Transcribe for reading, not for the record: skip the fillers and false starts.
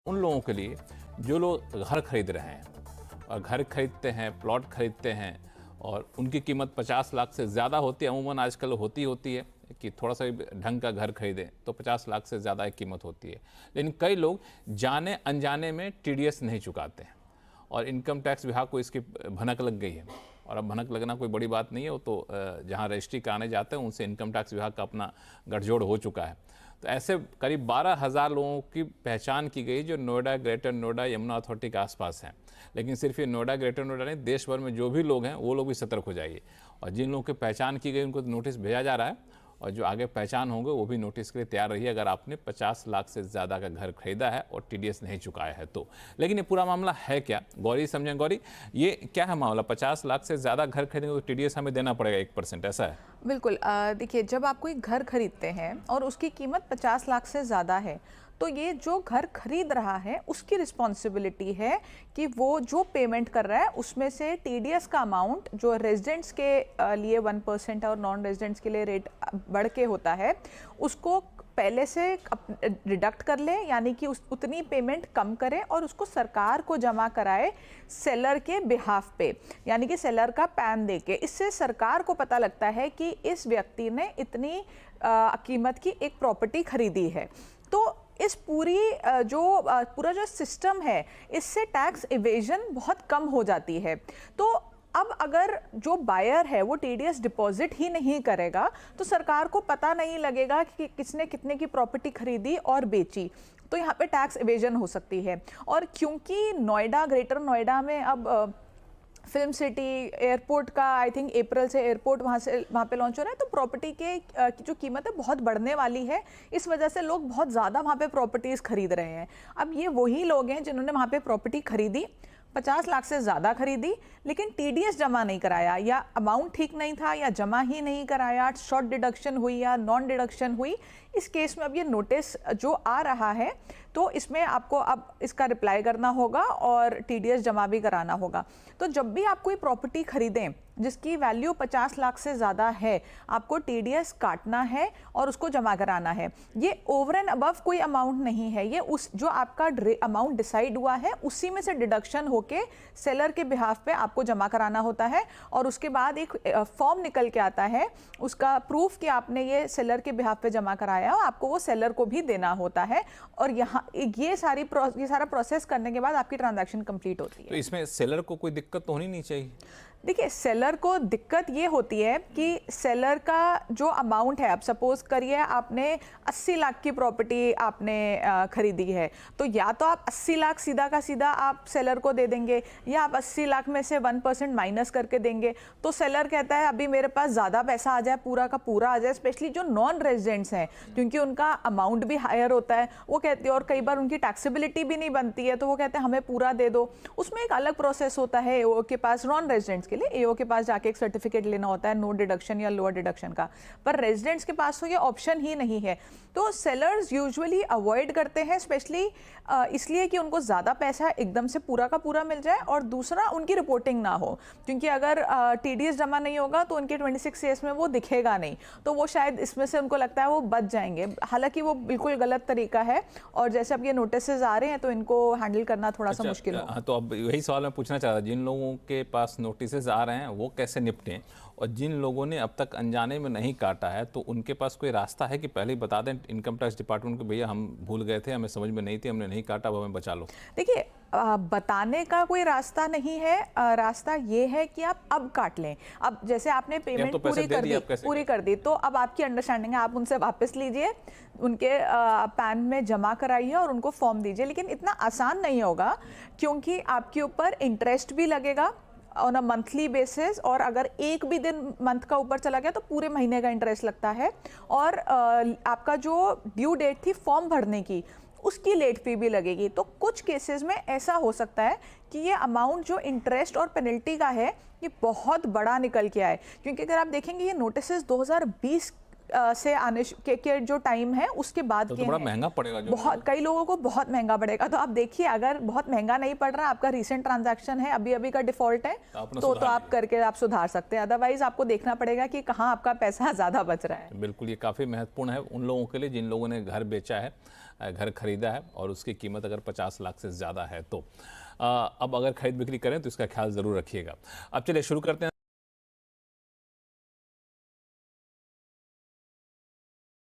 उन लोगों के लिए जो लोग घर खरीद रहे हैं और घर खरीदते हैं, प्लॉट खरीदते हैं और उनकी कीमत 50 लाख से ज़्यादा होती है। अमूमन आजकल होती है कि थोड़ा सा भी ढंग का घर खरीदें तो 50 लाख से ज़्यादा एक कीमत होती है। लेकिन कई लोग जाने अनजाने में टीडीएस नहीं चुकाते हैं और इनकम टैक्स विभाग को इसकी भनक लग गई है। और अब भनक लगना कोई बड़ी बात नहीं है, वो तो जहाँ रजिस्ट्री कराने जाते हैं उनसे इनकम टैक्स विभाग का अपना गठजोड़ हो चुका है। तो ऐसे करीब 12,000 लोगों की पहचान की गई जो नोएडा, ग्रेटर नोएडा, यमुना अथॉरिटी के आसपास हैं। लेकिन सिर्फ ये नोएडा, ग्रेटर नोएडा नहीं, देश भर में जो भी लोग हैं वो लोग भी सतर्क हो जाइए। और जिन लोगों की पहचान की गई उनको नोटिस भेजा जा रहा है और जो आगे पहचान होंगे वो भी नोटिस के लिए तैयार रहिए अगर आपने 50 लाख से ज़्यादा का घर खरीदा है और टीडीएस नहीं चुकाया है तो। लेकिन ये पूरा मामला है क्या, गौरी समझें। गौरी, ये क्या है मामला? 50 लाख से ज़्यादा घर खरीदेंगे तो टीडीएस हमें देना पड़ेगा 1%, ऐसा है? बिल्कुल। देखिए, जब आप कोई घर खरीदते हैं और उसकी कीमत 50 लाख से ज़्यादा है तो ये जो घर खरीद रहा है उसकी रिस्पॉन्सिबिलिटी है कि वो जो पेमेंट कर रहा है उसमें से टीडीएस का अमाउंट जो रेजिडेंट्स के लिए 1% है और नॉन रेजिडेंट्स के लिए रेट बढ़ के होता है उसको पहले से डिडक्ट कर ले, यानी कि उतनी पेमेंट कम करे और उसको सरकार को जमा कराए सेलर के बिहाफ पे, यानी कि सेलर का पैन देके। इससे सरकार को पता लगता है कि इस व्यक्ति ने इतनी कीमत की एक प्रॉपर्टी खरीदी है। तो इस पूरा जो सिस्टम है इससे टैक्स इवेजन बहुत कम हो जाती है। तो अब अगर जो बायर है वो टीडीएस डिपॉजिट ही नहीं करेगा तो सरकार को पता नहीं लगेगा कि किसने कितने की प्रॉपर्टी खरीदी और बेची, तो यहाँ पे टैक्स इवेजन हो सकती है। और क्योंकि नोएडा, ग्रेटर नोएडा में अब फिल्म सिटी एयरपोर्ट का आई थिंक अप्रैल से एयरपोर्ट वहाँ पे लॉन्च हो रहा है, तो प्रॉपर्टी के जो कीमत है बहुत बढ़ने वाली है। इस वजह से लोग बहुत ज़्यादा वहाँ पे प्रॉपर्टीज़ खरीद रहे हैं। अब ये वही लोग हैं जिन्होंने वहाँ पे प्रॉपर्टी खरीदी, 50 लाख से ज़्यादा खरीदी, लेकिन टीडीएस जमा नहीं कराया, या अमाउंट ठीक नहीं था, या जमा ही नहीं कराया, शॉर्ट डिडक्शन हुई या नॉन डिडक्शन हुई। इस केस में अब ये नोटिस जो आ रहा है तो इसमें आपको अब इसका रिप्लाई करना होगा और टीडीएस जमा भी कराना होगा। तो जब भी आप कोई प्रॉपर्टी खरीदें जिसकी वैल्यू 50 लाख से ज़्यादा है, आपको टीडीएस काटना है और उसको जमा कराना है। ये ओवर एंड अबव कोई अमाउंट नहीं है, ये उस जो आपका अमाउंट डिसाइड हुआ है उसी में से डिडक्शन होके सेलर के बिहाफ पे आपको जमा कराना होता है। और उसके बाद एक फॉर्म निकल के आता है, उसका प्रूफ कि आपने ये सेलर के बिहाफ पे जमा कराया और आपको वो सेलर को भी देना होता है। और यहाँ ये सारा प्रोसेस करने के बाद आपकी ट्रांजैक्शन कंप्लीट होती है। तो इसमें सेलर को कोई दिक्कत तो होनी नहीं चाहिए? देखिए, सेलर को दिक्कत ये होती है कि सेलर का जो अमाउंट है, अब सपोज करिए आपने 80 लाख की प्रॉपर्टी आपने खरीदी है, तो या तो आप 80 लाख सीधा का सीधा आप सेलर को दे देंगे, या आप 80 लाख में से 1% माइनस करके देंगे। तो सेलर कहता है अभी मेरे पास ज़्यादा पैसा आ जाए, पूरा का पूरा आ जाए, स्पेशली जो नॉन रेजिडेंट्स हैं क्योंकि उनका अमाउंट भी हायर होता है, वो कहते हैं, और कई बार उनकी टैक्सेबिलिटी भी नहीं बनती है, तो वो कहते हैं हमें पूरा दे दो। उसमें एक अलग प्रोसेस होता है एओ के पास, नॉन रेजिडेंट्स के लिए एओ के पास जाके एक सर्टिफिकेट लेना होता है नो डिडक्शन या लोअर डिडक्शन का, पर रेजिडेंट्स के पास तो ये ऑप्शन ही नहीं है। तो सेलर्स यूजुअली अवॉइड करते हैं, स्पेशली इसलिए कि उनको ज़्यादा पैसा एकदम से पूरा का पूरा मिल जाए और दूसरा उनकी रिपोर्टिंग ना हो, क्योंकि अगर टीडीएस जमा नहीं होगा तो उनके 26 एस में वो दिखेगा नहीं, तो वो शायद इसमें से उनको लगता है वो बच जाएंगे। हालांकि वो बिल्कुल गलत तरीका है और जैसे अब ये नोटिस आ रहे हैं तो इनको हैंडल करना थोड़ा सा मुश्किल है। तो अब यही सवाल मैं पूछना चाह रहा था, जिन लोगों के पास नोटिस आ रहे हैं वो कैसे निपटें, और जिन लोगों ने अब तक अनजाने में नहीं काटा है तो उनके पास कोई रास्ता है कि पहले ही बता दें इनकम टैक्स डिपार्टमेंट को, भैया हम भूल गए थे, हमें समझ में नहीं थी, हमने नहीं काटा, वो हमें बचा लो? देखिए, बताने का कोई रास्ता नहीं है, रास्ता ये है कि आप अब काट लें। अब जैसे आपने पेमेंट तो पूरी कर दी तो अब आपकी अंडरस्टैंडिंग है, आप उनसे वापस लीजिए, उनके पैन में जमा कराइए और उनको फॉर्म दीजिए। लेकिन इतना आसान नहीं होगा क्योंकि आपके ऊपर इंटरेस्ट भी लगेगा ऑन अ मंथली बेसिस, और अगर एक भी दिन मंथ का ऊपर चला गया तो पूरे महीने का इंटरेस्ट लगता है। और आपका जो ड्यू डेट थी फॉर्म भरने की उसकी लेट फी भी लगेगी। तो कुछ केसेस में ऐसा हो सकता है कि ये अमाउंट जो इंटरेस्ट और पेनल्टी का है ये बहुत बड़ा निकल के आए, क्योंकि अगर आप देखेंगे ये नोटिस 2020 से आने के जो टाइम है उसके बाद तो के बड़ा हैं। महंगा पड़ेगा जो बहुत, कई लोगों को बहुत महंगा पड़ेगा। तो आप देखिए, अगर बहुत महंगा नहीं पड़ रहा, आपका रीसेंट ट्रांजैक्शन है, अभी अभी का डिफॉल्ट है, अपना तो सुधार आप करके आप सुधार सकते हैं। अदरवाइज आपको देखना पड़ेगा कि कहाँ आपका पैसा ज़्यादा बच रहा है। बिल्कुल, ये काफ़ी महत्वपूर्ण है उन लोगों के लिए जिन लोगों ने घर बेचा है, घर खरीदा है और उसकी कीमत अगर 50 लाख से ज़्यादा है तो अब अगर खरीद बिक्री करें तो इसका ख्याल ज़रूर रखिएगा। अब चलिए शुरू करते हैं।